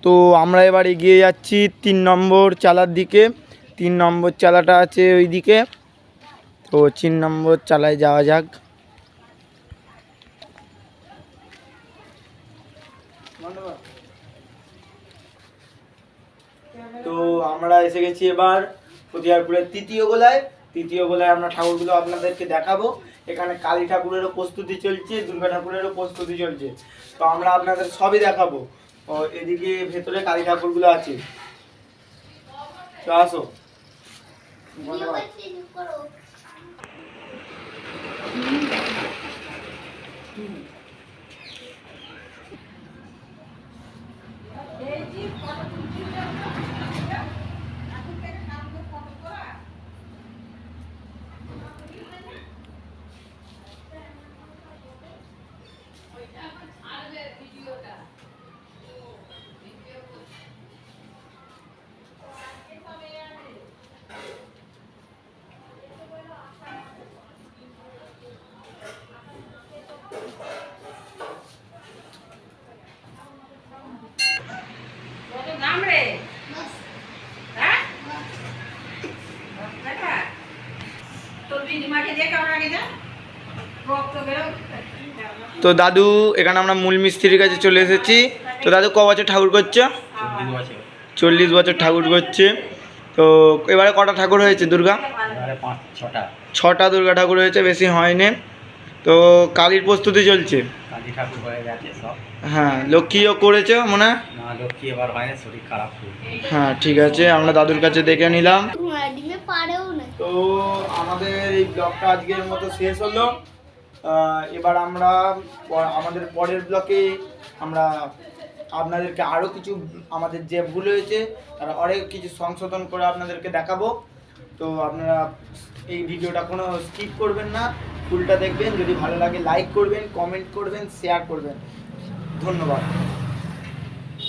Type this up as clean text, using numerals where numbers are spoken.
তো আমরা এবার এগিয়ে যাচ্ছি 3 নম্বর চালার দিকে। 3 নম্বর চালাটা আছে ওই দিকে, তো 3 নম্বর চালায় যাওয়া যাক। তো আমরা এসে গেছি এবার ফতিয়ারপুরের তৃতীয় গোলায়। তৃতীয় গোলায় আমরা ঠাকুরগুলো আপনাদেরকে দেখাবো। এখানে কালী ঠাকুরেরও প্রস্তুতি চলছে, দুর্গা ঠাকুরেরও প্রস্তুতি চলছে, তো আমরা আপনাদের সবই দেখাবো। ও এদিকে ভেতরে কালী ঠাকুরগুলো আছে, তো আসো। তো দাদু, এখানে আমরা মূল মিস্ত্রির কাছে চলে এসেছি। তো দাদু ক বছর ঠাকুর করছো? 40 বছর ঠাকুর করছে। তো এবারে কটা ঠাকুর হয়েছে দুর্গা? 6টা দুর্গা ঠাকুর হয়েছে, বেশি হয়নি। তো কালীর প্রস্তুতি চলছে। কালী ঠাকুর হয়ে গেছে সব। হ্যাঁ, লক্ষ্মীও করেছো মনে হয়? না, লক্ষ্মী এবার হয়নি, শরীর খারাপ। হ্যাঁ ঠিক আছে, আমরা দাদুর কাছে দেখে নিলাম। তো আমাদের এই ব্লগটা আজকের মতো শেষ হলো। এবার আমরা আমাদের পরের ব্লকে আমরা আপনাদেরকে আরও কিছু আমাদের যে ভুল হয়েছে তারা অনেক কিছু সংশোধন করে আপনাদেরকে দেখাবো। তো আপনারা এই ভিডিওটা কোনো স্কিপ করবেন না, ফুলটা দেখবেন। যদি ভালো লাগে লাইক করবেন, কমেন্ট করবেন, শেয়ার করবেন। ধন্যবাদ।